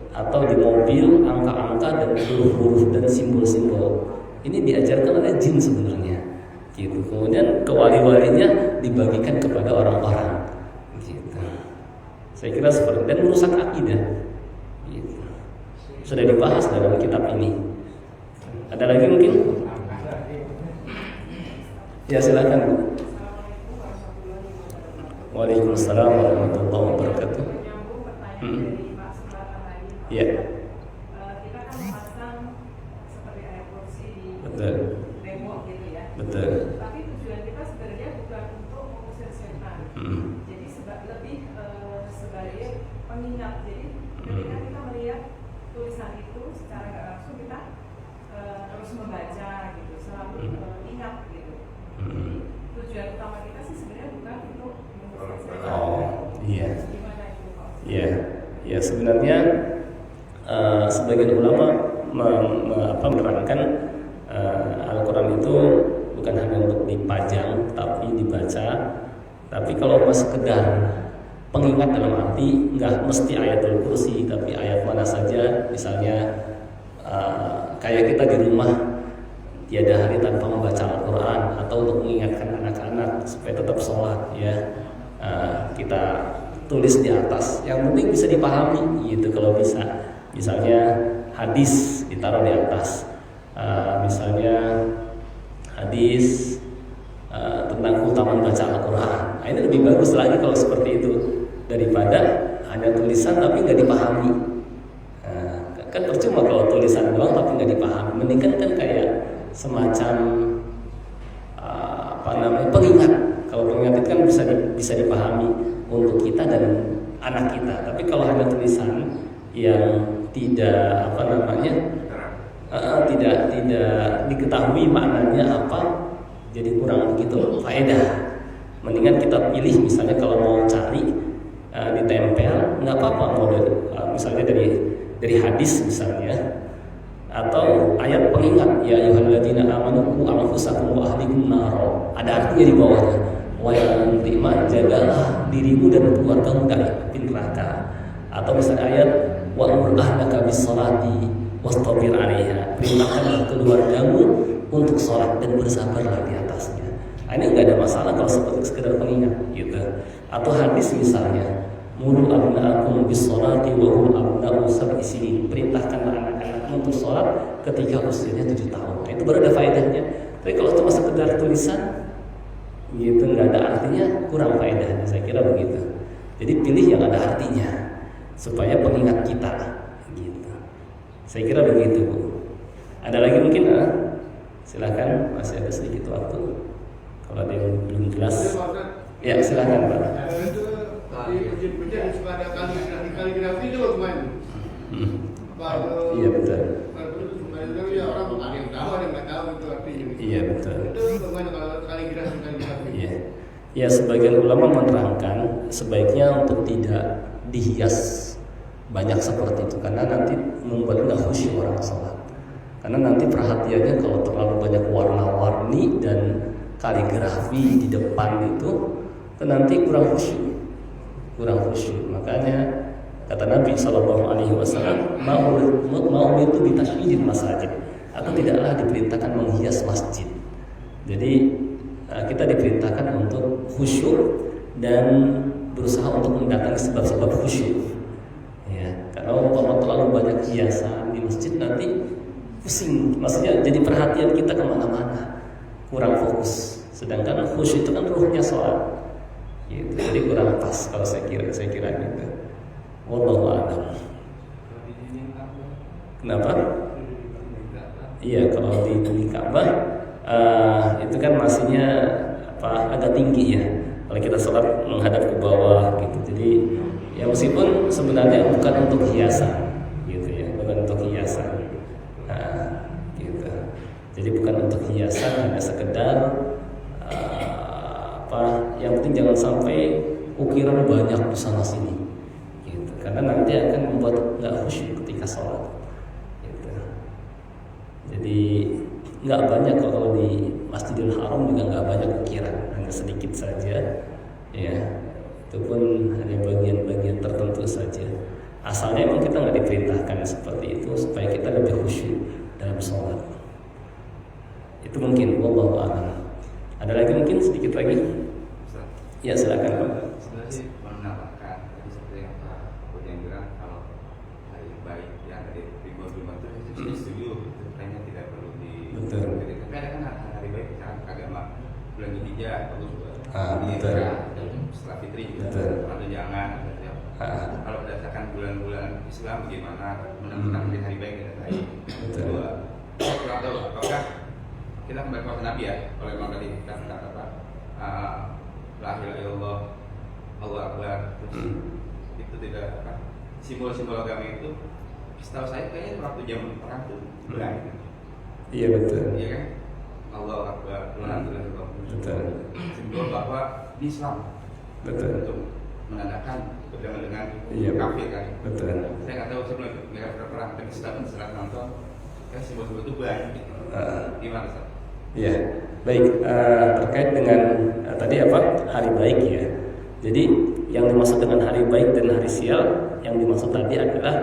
atau di mobil angka-angka dan huruf-huruf dan simbol-simbol. Ini diajarkan oleh jin sebenarnya. Gitu. Kemudian ke wali-walinya dibagikan kepada orang-orang. Gitu. Saya kira seperti dan merusak akidah. Gitu. Sudah dibahas dalam kitab ini. Ada lagi mungkin? Ya silakan Bu. Waalaikumsalam warahmatullahi wabarakatuh. Ya. Kita kan memasang seperti ayat kursi di Betul. tembok gitu ya. Betul. Tapi tujuan kita sebenarnya bukan untuk mengusir setan. Jadi lebih sebagai pengingat. Jadi ketika kita melihat tulisan itu secara nggak langsung kita terus membaca gitu, selalu ingat gitu. Jadi tujuan utama kita sih sebenarnya bukan untuk mengusir setan. Oh, iya. Gimana itu Pak? Iya. Ya sebenarnya sebagian ulama menerangkan Al-Quran itu bukan hanya untuk dipajang tapi dibaca. Tapi kalau sekedar pengingat dalam arti nggak mesti ayatul kursi, tapi ayat mana saja. Misalnya kayak kita di rumah tiada hari tanpa membaca Al-Quran, atau untuk mengingatkan anak-anak supaya tetap sholat ya, kita tulis di atas. Yang penting bisa dipahami gitu kalau bisa. Misalnya hadis ditaruh di atas, misalnya hadis tentang keutamaan baca Al-Quran. Nah, ini lebih bagus lagi kalau seperti itu daripada hanya tulisan tapi nggak dipahami. Kan percuma kalau tulisan doang tapi nggak dipahami. Mendingan kan kayak semacam pengingat. Kalau pengingat itu kan bisa dipahami untuk kita dan anak kita. Tapi kalau hanya tulisan yang tidak tidak diketahui maknanya apa, jadi kurang begitu faedah. Mendingan kita pilih, misalnya kalau mau cari ditempel nggak apa-apa, mau misalnya dari hadis misalnya, atau ayat pengingat ya ayyuhalladzina amanu qu anfusakum wa ahlikum naro, ada artinya di bawahnya, wa yang beriman jagalah dirimu dan keluargamu dari api neraka. Atau misalnya ayat wa'mur ahlaka bis-sholati wastabir 'alaiha, perintahkan keluargamu untuk sholat dan bersabarlah di atasnya. Nah, ini nggak ada masalah kalau seperti sekedar pengingat gitu. Atau hadis misalnya muru abna'akum bis-sholati wa hum abna'u sab'i sinin, perintahkan anak-anakmu untuk sholat ketika usianya 7 tahun. Nah, itu baru ada faedahnya. Tapi kalau cuma sekedar tulisan gitu nggak ada artinya, kurang faedahnya, saya kira begitu. Jadi pilih yang ada artinya supaya pengingat kita gitu. Saya kira begitu Bu. Ada lagi mungkin? Silakan, masih ada sedikit waktu. Kalau ada yang belum jelas, ya silakan Pak. Di masjid-masjid suka ada kaligrafi itu bagaimana? Iya betul. Ya orang ada yang tahu, ada yang nggak tahu itu artinya. Iya betul. Itu bagaimana kalau kaligrafi? Iya. Ya sebagian ulama menerangkan sebaiknya untuk tidak dihias banyak seperti itu, karena nanti membuat nggak khusyuk orang sholat. Karena nanti perhatiannya kalau terlalu banyak warna-warni dan kaligrafi di depan itu nanti kurang khusyuk. Makanya kata Nabi SAW, mau itu ditasyidil masajid, atau tidaklah diperintahkan menghias masjid. Jadi kita diperintahkan untuk khusyuk dan berusaha untuk mendatangi sebab-sebab khusyuk. Ya, karena kalau terlalu banyak hiasan di masjid nanti pusing, maksudnya jadi perhatian kita kemana-mana, kurang fokus. Sedangkan khusyuk itu kan ruhnya sholat. Gitu. Jadi kurang pas kalau saya kira gitu. Wallahu a'lam. Kenapa? Iya, kalau di Ka'bah itu kan masihnya agak tinggi ya. Kalau kita sholat menghadap ke bawah gitu. Jadi ya meskipun sebenarnya bukan untuk hiasan gitu ya. sekedar yang penting jangan sampai ukiran banyak di sana sini gitu. Karena nanti akan membuat nggak khusyuk ketika sholat gitu. Jadi nggak banyak kalau di Masjidil Haram juga nggak banyak ukiran, hanya sedikit saja ya, itu pun hanya bagian-bagian tertentu saja. Asalnya memang kita nggak diperintahkan seperti itu supaya kita lebih khusyuk dalam sholat. Itu mungkin wallahu a'lam. Ada lagi mungkin sedikit lagi? Ya silakan Pak. Sebenarnya sih menambahkan tadi seperti yang Pak Budi bilang, kalau hari baik ya dari ribuan itu setuju, kayaknya tidak perlu di. Betul. Tapi ada kan hari baik kan agama bulan Dzulhijjah bagus juga. Betul. Setelah Fitri juga. Betul. Atau jangan. Kalau berdasarkan bulan-bulan Islam bagaimana menentukan hari baik dan hari kedua. Kurang tahu apakah kita kembali kepada Nabi ya, oleh Imam tadi kita kata apa? La ilaha illallah, Allahu Akbar. Itu tidak apa? Simbol-simbol agama itu, setahu saya kayaknya waktu zaman perang tuh berakhir. Iya betul. Iya kan? Allahu Akbar, alhamdulillah. Betul. Simbol bahwa di Islam. Betul. Untuk menandakan berjalan dengan kafir kan. Betul. Saya nggak tahu sebelum mereka perang, tapi setelah nonton, kan simbol-simbol itu banyak. Gimana Ustaz? Ya, baik. Terkait dengan tadi apa hari baik ya. Jadi yang dimaksud dengan hari baik dan hari sial, yang dimaksud tadi adalah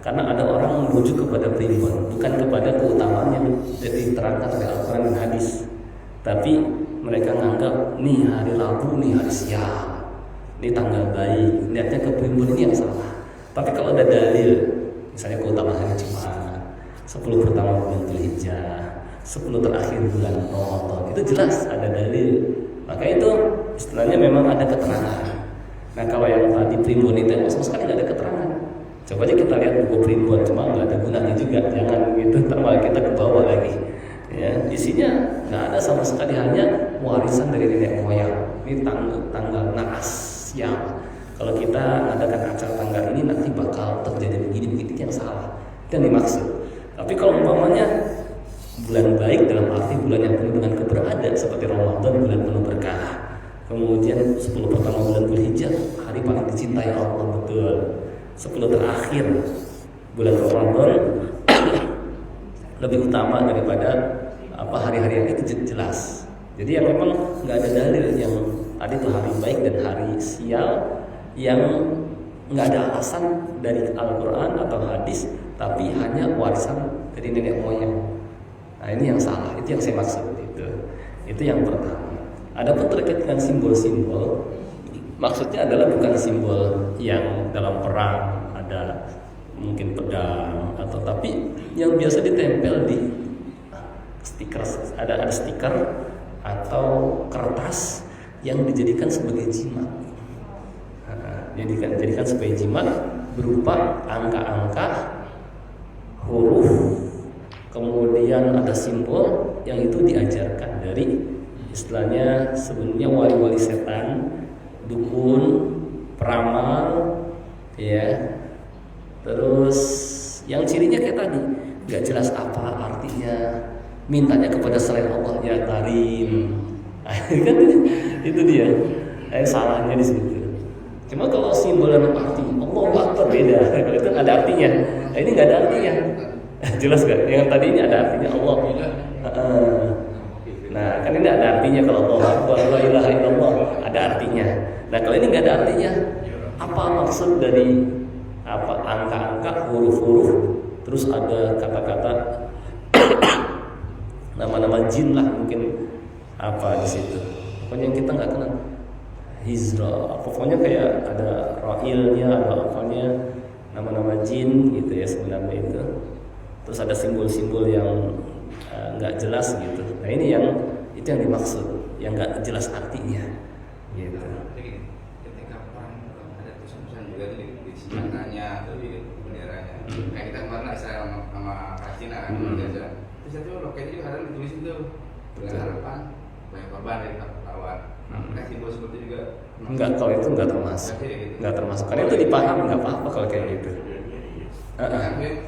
karena ada orang merujuk kepada primbon, bukan kepada keutamaan yang diterangkan oleh Al-Quran dan hadis. Tapi mereka menganggap nih hari Rabu, nih hari sial, ini tanggal baik, niatnya ke primbon, ini yang salah. Tapi kalau ada dalil, misalnya keutamaan hari Jumat, 10 pertama bulan Dzulhijjah, 10 terakhir bulan Ramadan, itu jelas ada dalil. Maka itu istilahnya memang ada keterangan. Nah kalau yang tadi primbon itu sama sekali nggak ada keterangan. Coba aja kita lihat buku primbon, cuma nggak ada gunanya juga. Jangan gitu, termalah kita ke bawah lagi. Ya, isinya nggak ada sama sekali, hanya warisan dari nenek moyang. Ini tanggal naas siang. Kalau kita adakan acara tanggal ini nanti bakal terjadi begini yang salah. Itu yang dimaksud. Tapi kalau umpamanya bulan baik dalam arti bulan yang penuh dengan keberkahan seperti Ramadan, bulan penuh berkah. Kemudian 10 pertama bulan Dzulhijjah, hari paling dicintai Allah, betul. 10 terakhir bulan Ramadan lebih utama daripada hari-hari yang itu jelas. Jadi yang memang nggak ada dalil yang ada itu hari baik dan hari sial yang nggak ada alasan dari Al-Quran atau hadis, tapi hanya warisan dari nenek moyang. Nah ini yang salah, itu yang saya maksud itu yang pertama. Adapun terkait dengan simbol-simbol, maksudnya adalah bukan simbol yang dalam perang ada mungkin pedang atau, tapi yang biasa ditempel di stiker, ada stiker atau kertas yang dijadikan sebagai jimat. Dijadikan sebagai jimat berupa angka-angka, huruf, kemudian ada simbol yang itu diajarkan dari istilahnya sebenarnya wali-wali setan, dukun, peramal, ya. Terus yang cirinya kayak tadi, nggak jelas apa artinya, mintanya kepada selain Allah, ya Karim. Kan itu dia. Salahnya di situ. Cuma kalau simbol dalam arti Allah Akbar beda, itu ada artinya. Nah, ini nggak ada artinya. Jelas gak? Yang tadi ini ada artinya Allah. Nah kan ini ada artinya kalau Allah Akbar, la ilaha illallah, ada artinya. Nah kalau ini nggak ada artinya, apa maksud dari angka-angka, huruf-huruf, terus ada kata-kata nama-nama jin lah mungkin di situ. Pokoknya yang kita nggak kenal. Hizra, pokoknya kayak ada ra'ilnya, ada apanya, nama-nama jin gitu ya sebenarnya itu. Terus ada simbol-simbol yang nggak jelas gitu. Nah ini itu yang dimaksud, yang nggak jelas artinya gitu. Ketika perang ada tulisan-tulisan juga tuh di senjatanya atau di benderanya. Kayak kita kemarin Israel sama Palestina kan, terus itu loketnya juga kadang ditulisin tuh dengan harapan banyak korban dari lawan. Nah simbol seperti juga enggak, kalau itu enggak termasuk karena itu dipahami, nggak apa-apa kalau kayak gitu.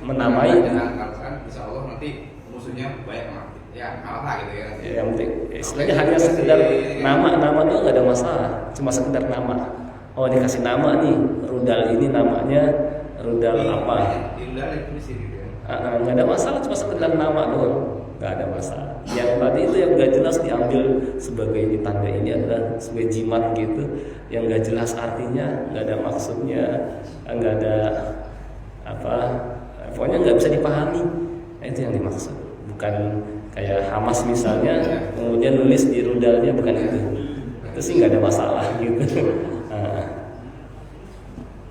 Menamai dengan alasan insya Allah nanti musuhnya banyak mati. ya nggak apa gitu ya. Yang penting istilahnya hanya sekedar nama doang nggak ada masalah, cuma sekedar nama. Oh dikasih nama nih, rudal ini namanya rudal apa? Di rudal itu sih gitu ya. Nggak ada masalah, cuma sekedar nama doang, nggak ada masalah. Yang tadi itu yang nggak jelas diambil sebagai tanda ini adalah sebagai jimat gitu, yang nggak jelas artinya, nggak ada maksudnya, nggak ada apa, pokoknya nggak bisa dipahami. Nah, itu yang dimaksud, bukan kayak Hamas misalnya, kemudian nulis di rudalnya bukan itu sih nggak ada masalah gitu.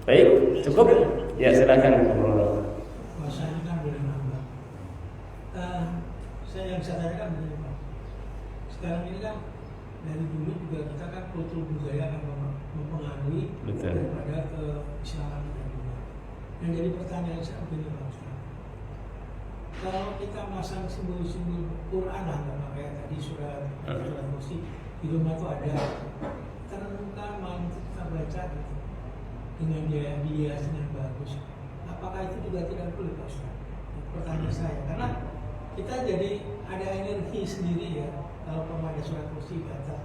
Baik, cukup? Ya silakan. Bahasanya kan boleh nambah. Saya yang saya tanyakan begini Pak. Sekarang ini kan dari dulu juga kita kan kultur budaya akan mempengaruhi daripada keislaman kita juga. Yang jadi pertanyaan saya begini Pak Ustaz. Kalau kita masang simbol-simbol Quran lah, kayak tadi surat musik di rumah itu ada, terbuka mau kita baca gitu dengan dia dihias dengan bagus, apakah itu juga tidak boleh Pak Ustaz? Pertanyaan saya, karena kita jadi ada energi sendiri ya kalau pada surat kursi baca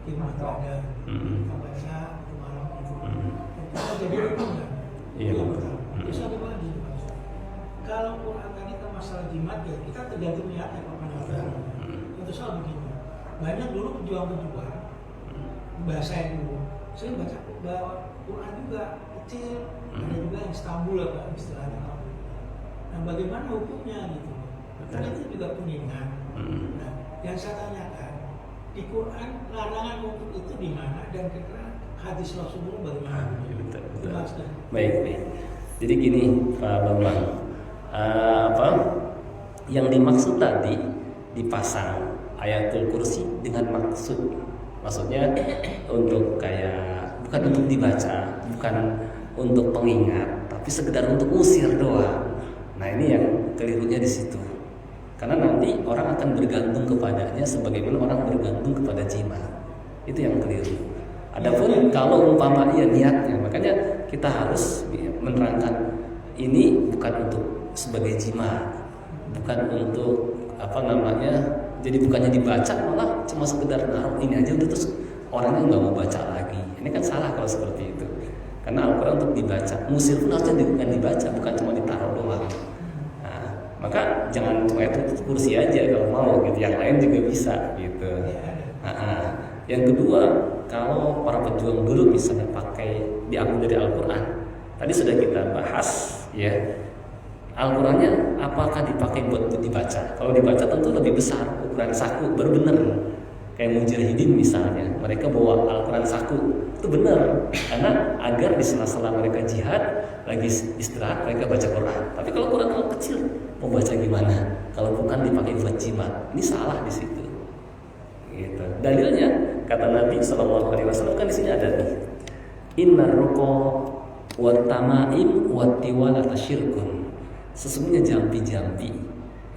di rumah itu ada kita baca di malam itu kita jadi hubungan. Iya betul. Bisa dibagi Pak Ustaz. Kalau Quran tadi kan masalah jimat ya kita tergantung niatnya Pak Panjang. Itu soal begini. Banyak dulu pejuang-pejuang bahasa yang dulu saya baca Quran juga kecil, ada juga yang Istanbul apa istilahnya. Nah bagaimana hukumnya gitu? Karena itu juga kuningan. Nah yang saya tanyakan di Quran larangan untuk itu di mana dan kira-kira hadis Rasulullah bagaimana? Betul. Baik. Jadi gini Pak Bambang, yang dimaksud tadi dipasang ayatul kursi dengan maksudnya untuk kayak bukan untuk dibaca, bukan untuk pengingat, tapi sekedar untuk usir doang. Nah ini yang kelirunya di situ, karena nanti orang akan bergantung kepadanya sebagaimana orang bergantung kepada jimat. Itu yang keliru. Adapun kalau umpama niatnya, makanya kita harus menerangkan ini bukan untuk sebagai jimat, bukan untuk jadi bukannya dibaca malah cuma sekedar naruh ini aja udah terus orangnya nggak mau baca lagi. Ini kan salah kalau seperti itu. Karena Al-Quran untuk dibaca, musir pun harusnya bukan dibaca, bukan cuma ditaruh doang. Nah, maka jangan cuma itu kursi aja kalau mau gitu, yang lain juga bisa gitu. Yang kedua, kalau para pejuang dulu misalnya diambil dari Al-Quran, tadi sudah kita bahas ya. Al-Qurannya apakah dipakai buat dibaca? Kalau dibaca tentu lebih besar ukuran saku, baru benar. Kayak mujahidin misalnya, mereka bawa Al-Quran saku, itu benar. Karena agar di sela-sela mereka jihad, lagi istirahat mereka baca Quran. Tapi kalau Quran terlalu kecil, mau baca gimana? Kalau bukan dipakai buat jimat, ini salah di situ. Gitu. Dalilnya kata Nabi SAW kan di sini ada nih. Innar ruqa wat tamaim wat tiwalata syirkun. Sesungguhnya jampi-jampi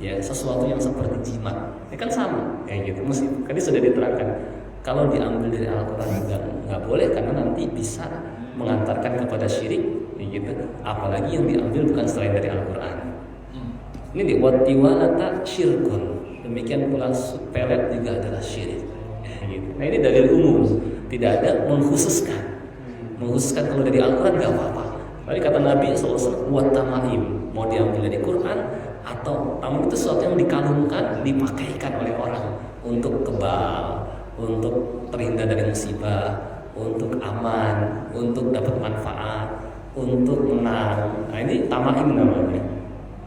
ya sesuatu yang seperti jimat. Ini kan sama kayak gitu. Meskipun tadi sudah diterangkan kalau diambil dari Al-Quran juga nggak boleh karena nanti bisa mengantarkan kepada syirik gitu. Apalagi yang diambil bukan selain dari Al-Quran. Ini di watiwalata syirkun. Demikian pula pelet juga adalah syirik. Gitu. Nah ini dalil umum, tidak ada mengkhususkan. Mengkhususkan kalau dari Al-Quran nggak apa-apa. Tadi kata Nabi SAW, wat tamaim, mau diambil dari Quran atau tamim itu sesuatu yang dikalungkan, dipakaikan oleh orang untuk kebal, untuk terhindar dari musibah, untuk aman, untuk dapat manfaat, untuk menang. Nah ini tamaim namanya,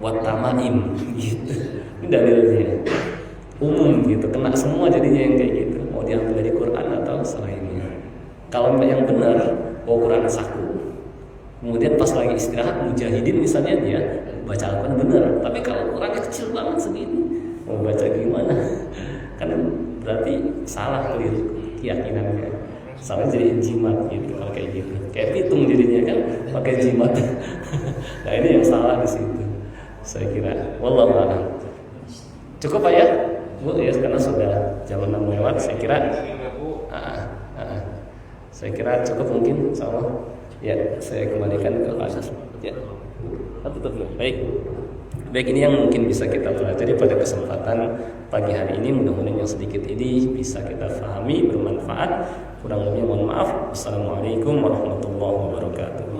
wat tamaim gitu. Ini dalilnya umum gitu, kena semua jadinya yang kayak gitu. Mau diambil dari Quran atau selainnya. Kalau yang benar, bawa Quran saku. Kemudian pas lagi istirahat mujahidin misalnya dia baca Al-Quran benar. Tapi kalau Qurannya kecil banget segini, mau baca gimana? Kan berarti salah keliru keyakinannya. Salah jadi jimat gitu kalau kayak gitu. Kayak pitung jadinya kan pakai jimat. Nah ini yang salah di situ. Saya kira. Wallahu a'lam. Cukup Pak ya? Bu ya karena sudah jam 6 lewat. Saya kira cukup mungkin sama. Ya, saya kembalikan ke Pak. Ya. Tutup dulu. Baik. Baik, ini yang mungkin bisa kita pelajari pada kesempatan pagi hari ini. Mudah-mudahan yang sedikit ini bisa kita pahami, bermanfaat. Kurang lebihnya mohon maaf. Wassalamualaikum warahmatullahi wabarakatuh.